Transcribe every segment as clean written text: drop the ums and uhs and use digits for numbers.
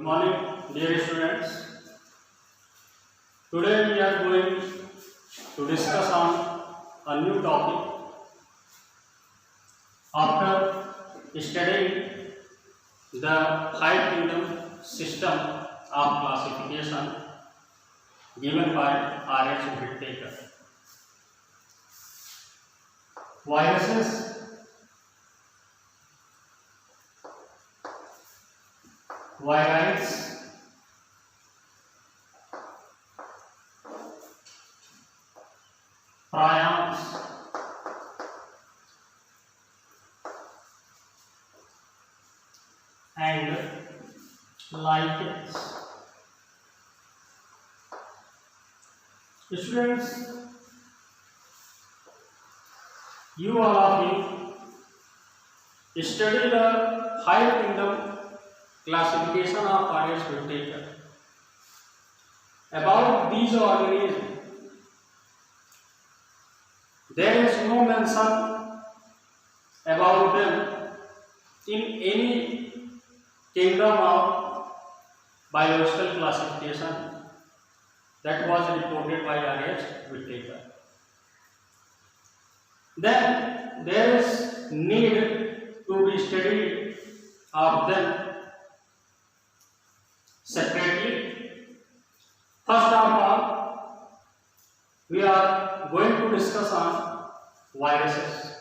morning, dear students. Today we are going to discuss on a new topic. After studying the five kingdom system of classification given by R.H. Whittaker, viruses, virides, prions, and lichens. Students, you all of you study the five kingdom classification of R.H. Whittaker. About these organisms, there is no mention about them in any kingdom of biological classification that was reported by R.H. Whittaker. Then there is need to be studied of them separately. First of all, we are going to discuss on viruses.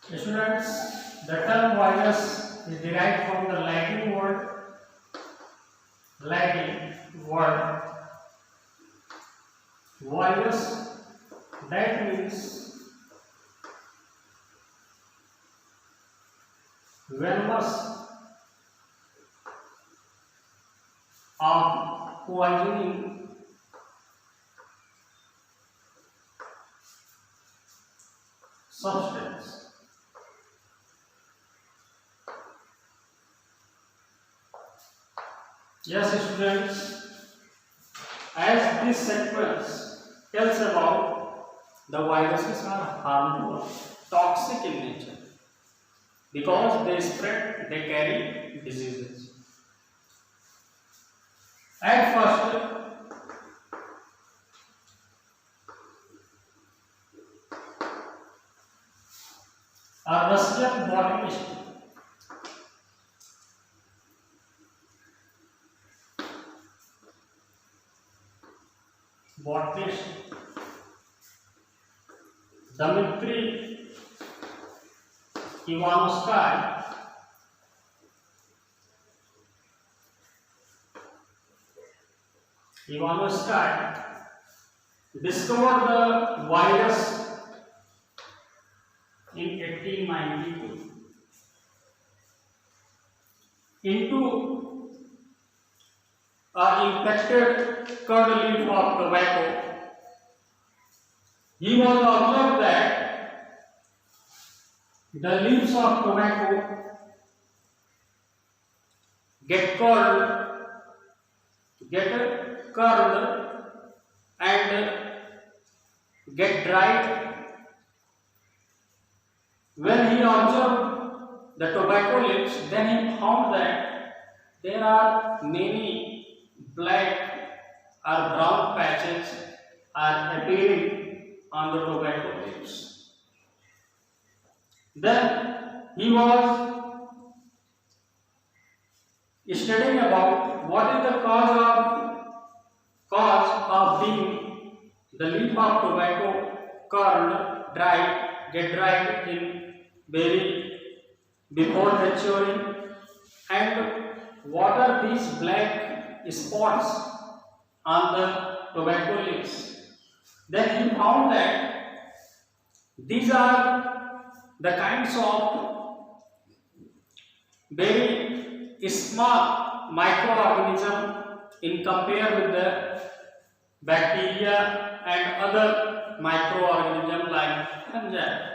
Students, the term virus is derived from the Latin word virus, that means venomous or poisoning substance. Yes, students, as this sequence tells about, the viruses are harmful, toxic in nature, because they spread, they carry diseases. At first, a Russian botanist Dmitry Ivanovsky discovered the virus in 1892 into an infected curd leaf of tobacco. He was observed that the leaves of tobacco get curled and get dried. When he observed the tobacco leaves, then he found that there are many black or brown patches are appearing on the tobacco leaves. Then he was studying about what is the cause of being the leaf of tobacco curled, get dried in berry before maturing, and what are these black spots on the tobacco leaves. Then he found that these are the kinds of very small microorganisms in compare with the bacteria and other microorganisms like fungi.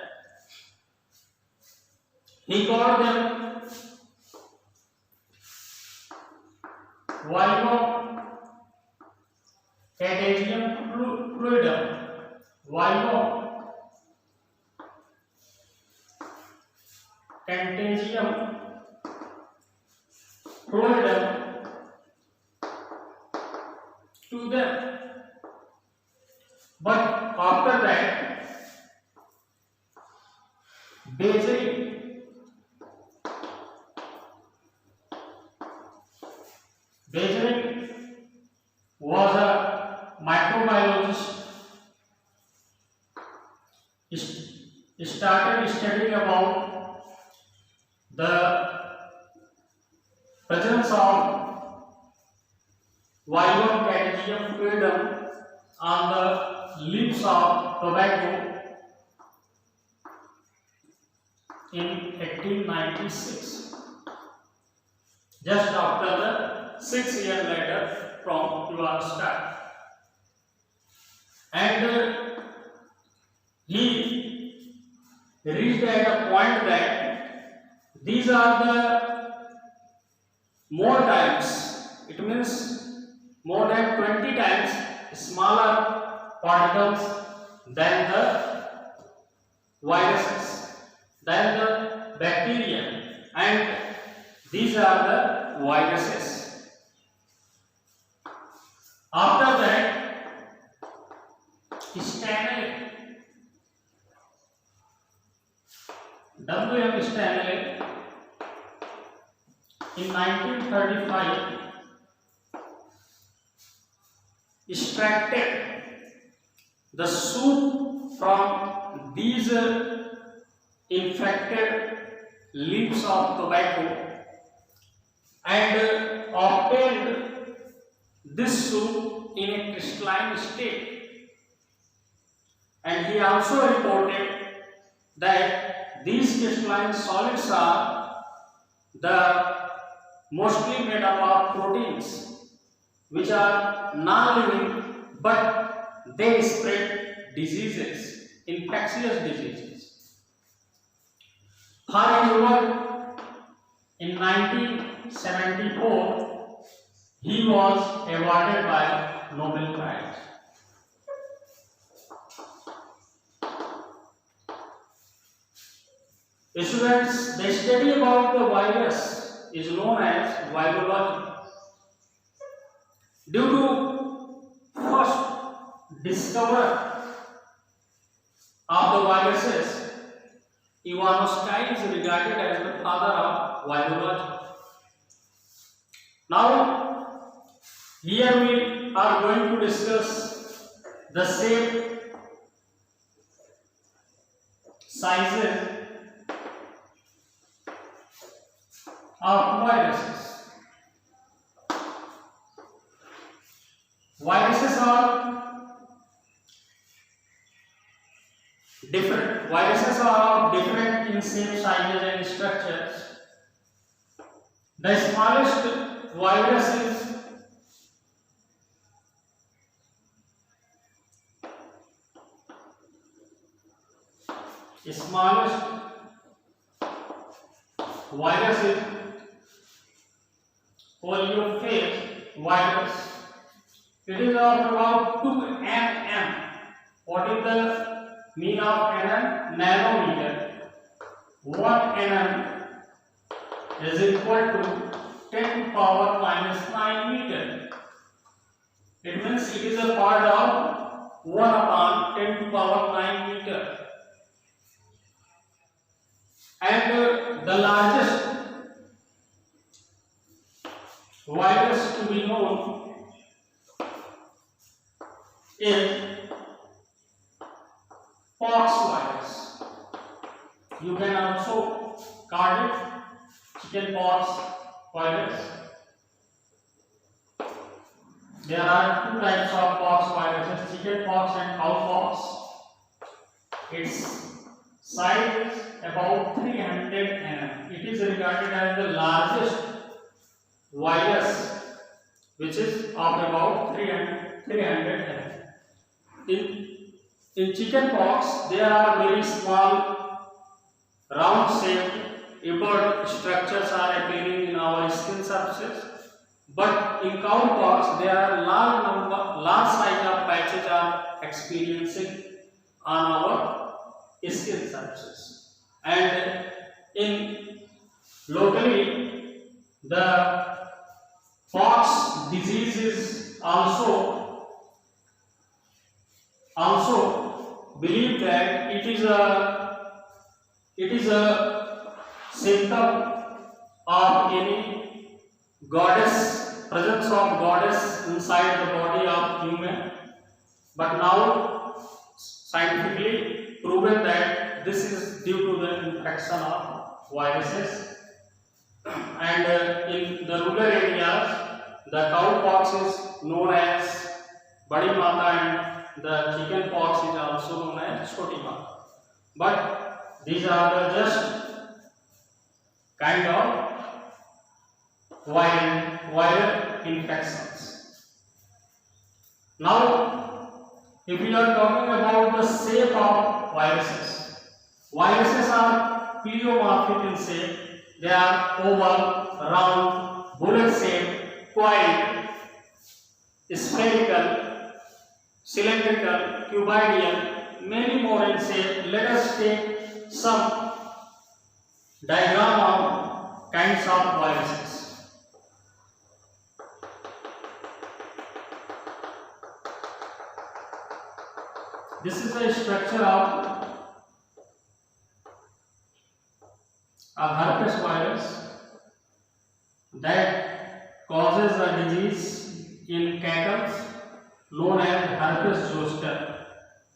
He called them Catagium fluidum, Vivo Contagium fluidum to them. But after that, Beijing was a microbiologist. He started studying about the presence of Viburnum fluidum on the leaves of tobacco in 1896, just after the 6 years later from Yuval start. And he reached at a point that these are the more times, it means more than 20 times smaller particles than the viruses, than the bacteria, and these are the viruses. After that, Stanley, W.M. Stanley, in 1935 extracted the soup from these infected leaves of tobacco and obtained this soup in a crystalline state. And he also reported that these crystalline solids are the mostly made up of proteins which are non-living, but they spread diseases, infectious diseases. For his work in 1974, he was awarded by Nobel Prize. Students, the study about the virus is known as virology. Due to first discoverer of the viruses, Ivanovsky is regarded as the father of virology. Now, here we are going to discuss the shape, sizes of viruses. Viruses are different. Viruses are different in shape, sizes, and structures. The smallest virus is poliophage virus. It is of about 2 mm. What is the mean of mm? Nanometer. 1 mm is equal to 10 to power minus 9 meter. It means it is a part of 1 upon 10 to power 9 meter. And the largest virus to be known is pox virus. You can also call it chickenpox virus. There are two types of pox viruses, chickenpox and cowpox. Its size is about 300 nm. It is regarded as the largest virus, which is of about 300 nm. In chickenpox, there are very small, round-shaped, evert structures are appearing in our skin surfaces. But in cowpox, there are large size of patches are experiencing on our skin surfaces. And in locally the pox disease is also believed that it is a symptom of any goddess, presence of goddess inside the body of human. But now scientifically proven that this is due to the infection of viruses. And in the rural areas, the cow pox is known as Badi Mata and the chicken pox is also known as Choti Mata. But these are the just kind of viral infections. Now, if we are talking about the shape of viruses are pleomorphic in shape. They are oval, round, bullet shaped, coiled, spherical, cylindrical, cuboidal, many more in shape. Let us take some diagram of kinds of viruses. This is the structure of a herpes virus that causes a disease in cattle known as herpes zoster,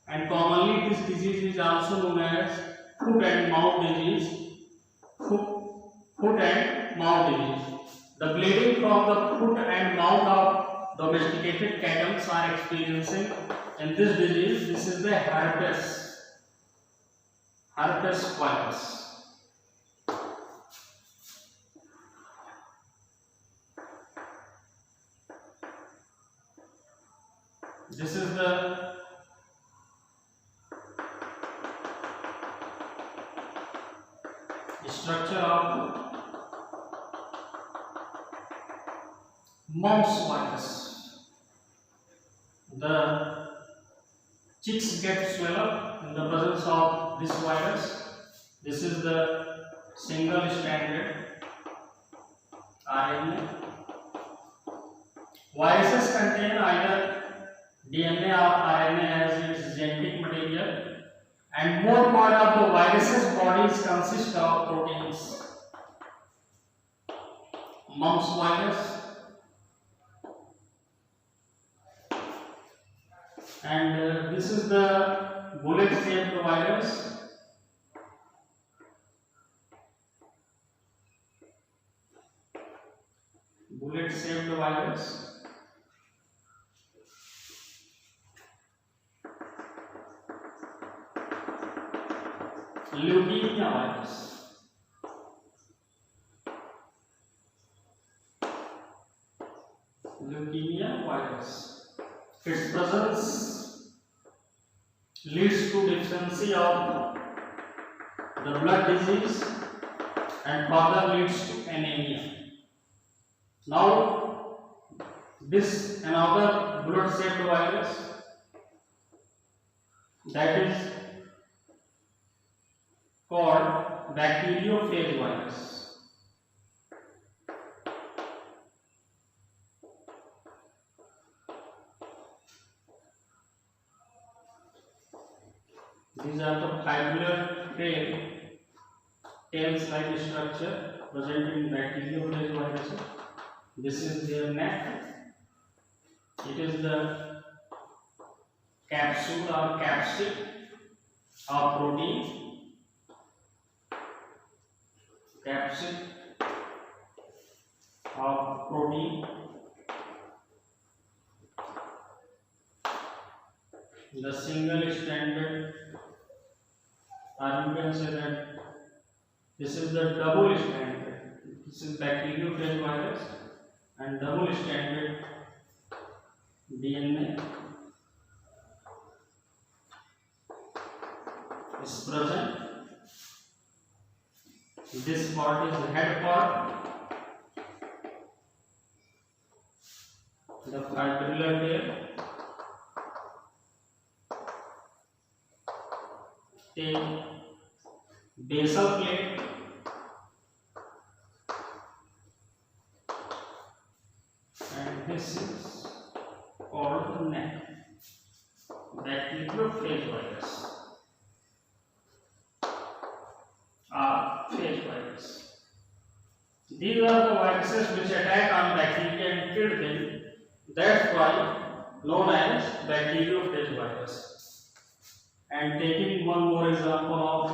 and commonly this disease is also known as foot and mouth disease. Foot and mouth disease. The bleeding from the foot and mouth of domesticated cattle are experiencing in this disease. This is the herpes virus. This is the structure of mumps virus. The cheeks get swell up in the presence of this virus. This is the single stranded RNA. Viruses contain either DNA or RNA as its genetic material, and more part of the virus's bodies consist of proteins. Mumps virus, and this is the bullet-shaped virus. Bullet-shaped virus. Leukemia virus. Leukemia virus. Its presence leads to deficiency of the blood disease and further leads to anemia. Now, this another blood-shaped virus, that is called bacteriophage virus. These are the fibular tails-like structure present in bacteriophage viruses. This is their neck. It is the capsule or capsid of protein. Capsid of protein. The single stranded, or you can say that this is the double stranded. This is bacteriophage virus and double stranded DNA is present. This part is the head part, the fibular tail, basal plate, These are the viruses which attack on bacteria and kill them. That's why known as bacteriophage virus. And taking one more example of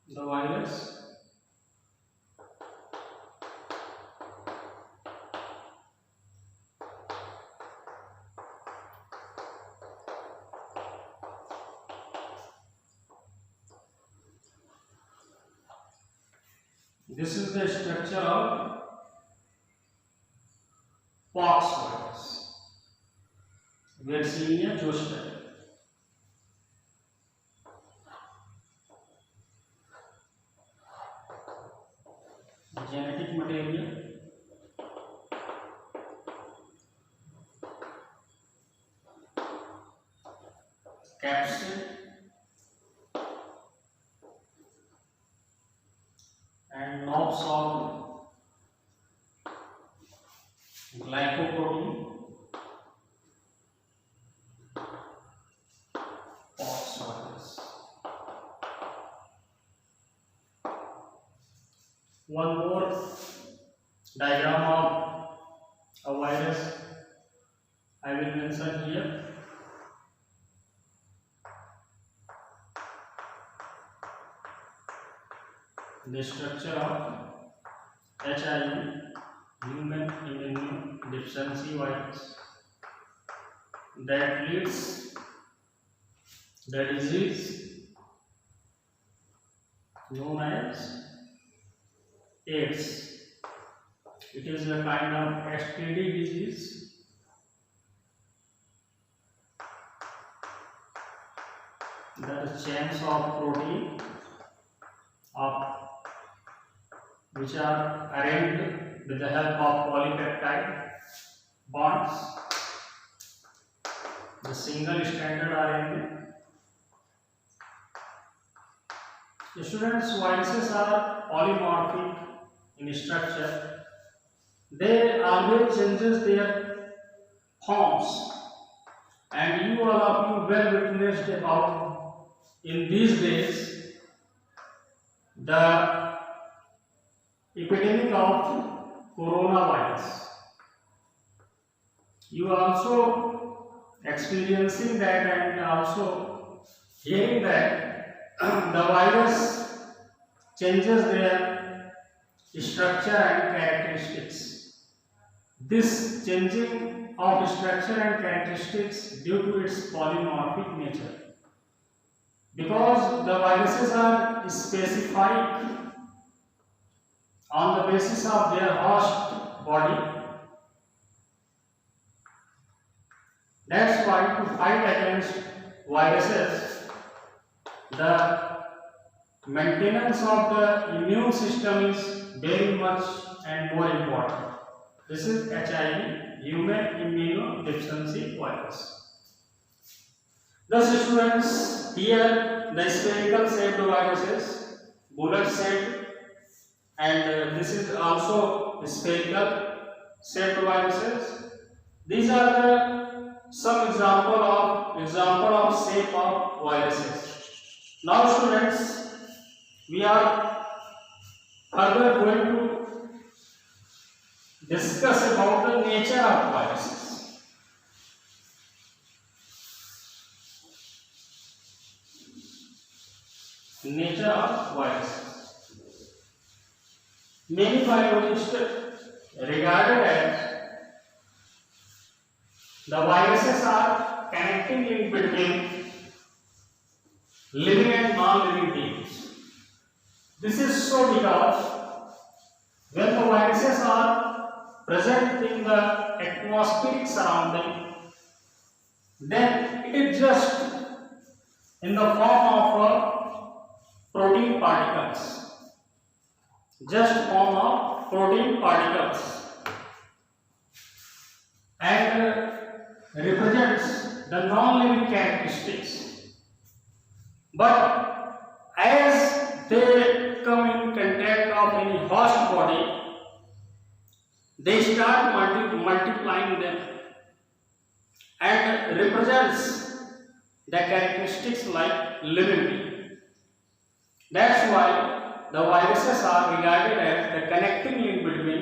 the virus. This is the structure of pox virus. We are seeing a zoster. Genetic material, capsid, and knobs of glycoprotein, pox virus. One more diagram of a virus I will mention here. The structure of HIV, human immunodeficiency virus, that leads the disease known as AIDS. It is a kind of STD disease. The chains of protein which are arranged with the help of polypeptide bonds. The single stranded RNA. The students' viruses are polymorphic in structure. They always changes their forms, and you all of you well witnessed about in these days the epidemic of coronavirus. You are also experiencing that and also hearing that the virus changes their structure and characteristics. This changing of structure and characteristics due to its polymorphic nature. Because the viruses are specific on the basis of their host body. That's why to fight against viruses, the maintenance of the immune system is very much and more important. This is HIV, human immunodeficiency virus. Thus, students, here the spherical shaped viruses, bullet shaped, and this is also spherical shaped viruses. These are the some example of shape of viruses. Now, students, we are further going to discuss about the nature of viruses. Nature of viruses. Many biologists regarded as the viruses are connecting in between living and non-living beings. This is so because when the viruses are present in the atmospheric surrounding, then it is just in the form of protein particles. Just form of protein particles, and represents the non-living characteristics. But as they come in contact of any host body, they start multiplying them and represents the characteristics like living being. That's why the viruses are regarded as the connecting link between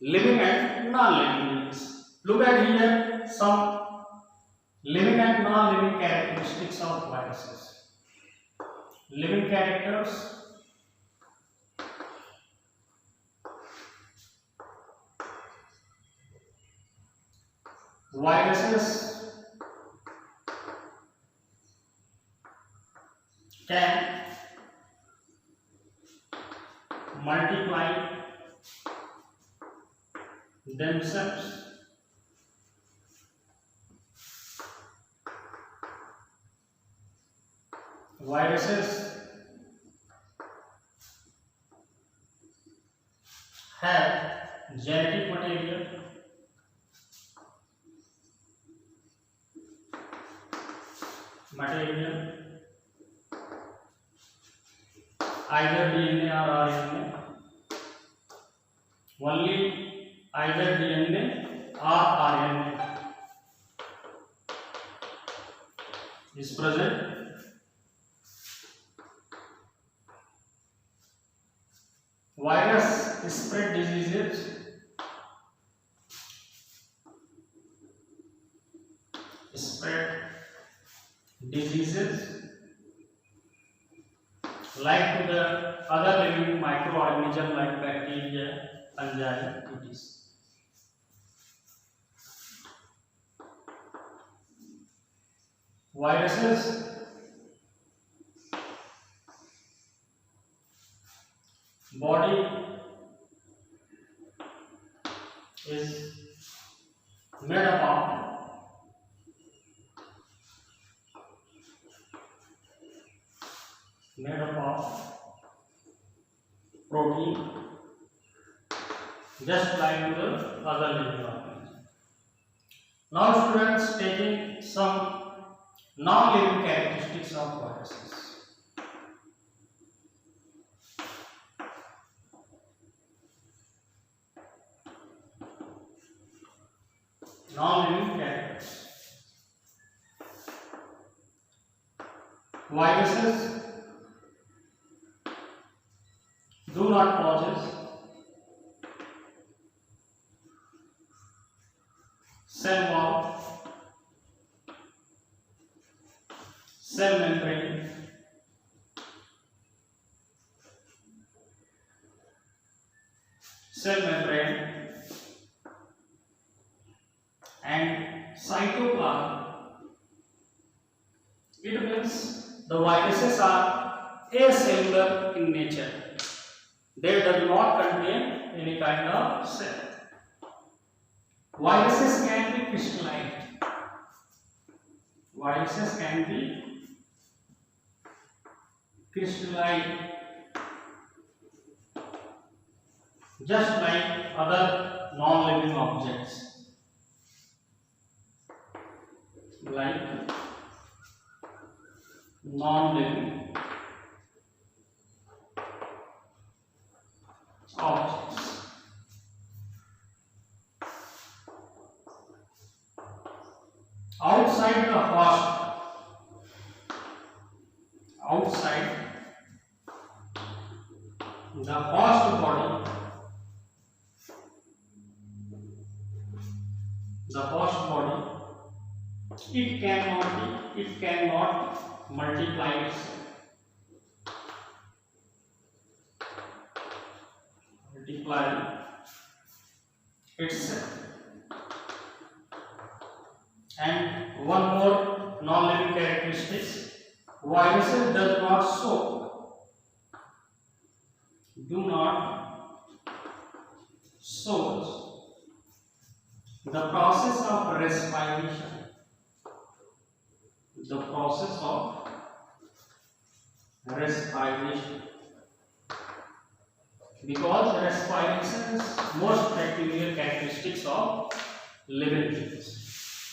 living and non-living beings. Look at here some living and non-living characteristics of viruses. Living characters. Viruses can multiply themselves viruses have genetic material either DNA or RNA, only either DNA or RNA is present. Virus spread diseases like to the other living microorganism like bacteria, fungi, etc. Viruses body is made up of protein, just like the other living organism. Now students, taking some non-living characteristics of viruses. Non-living characters. Viruses do not possess cell wall, cell membrane, and cytoplasm. It means the viruses are acellular in nature. They do not contain any kind of cell. Viruses can be crystallized. Viruses can be crystallized just like other non-living objects, like non-living objects. Outside the host body, it cannot multiply itself. And one more non-living characteristics: viruses do not show the process of respiration. Because respiration is most peculiar characteristics of living things.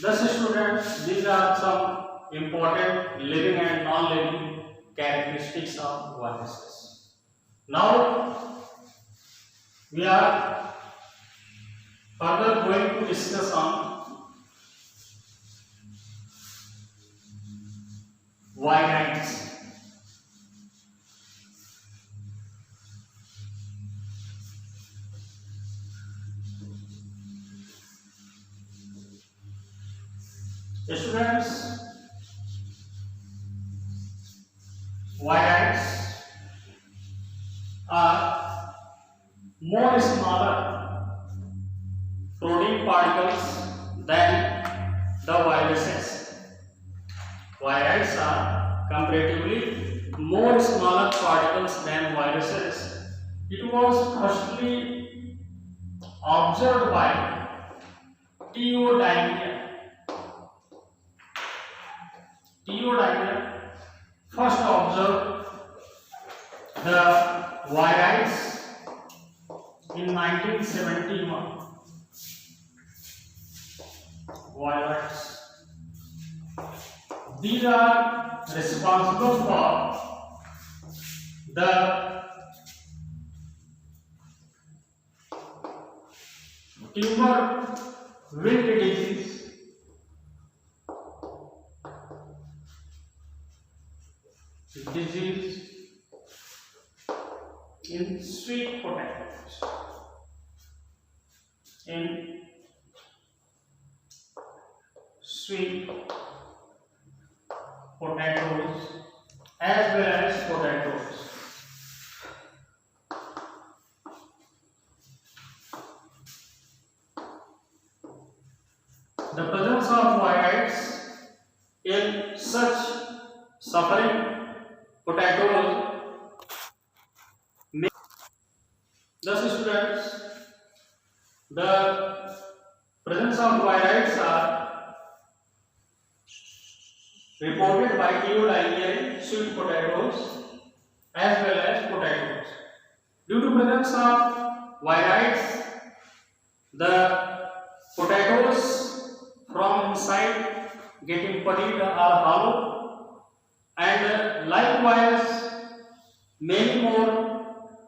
Thus, students, these are some important living and non-living characteristics of viruses. Now, we are further going to discuss on virions. Virions are more smaller protein particles than the viruses. Virions are comparatively more smaller particles than viruses. It was firstly observed by Theo Daimiel. Theo Daimiel first observed the virions in 1971. Virions. These are responsible for the tumor wilt disease in sweet potatoes. In sweet potatoes as well as potatoes. The presence of virions in such suffering potatoes may thus students, the presence of virions are reported by Theo Daimiel in sweet potatoes as well as potatoes. Due to presence of virions, the potatoes from inside getting puttied or hollow, and likewise many more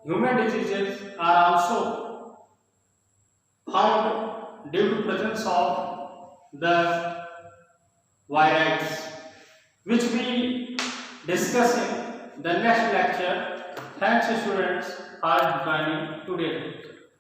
human diseases are also found due to presence of the virions, which we discuss in the next lecture. Thanks students for joining today's lecture.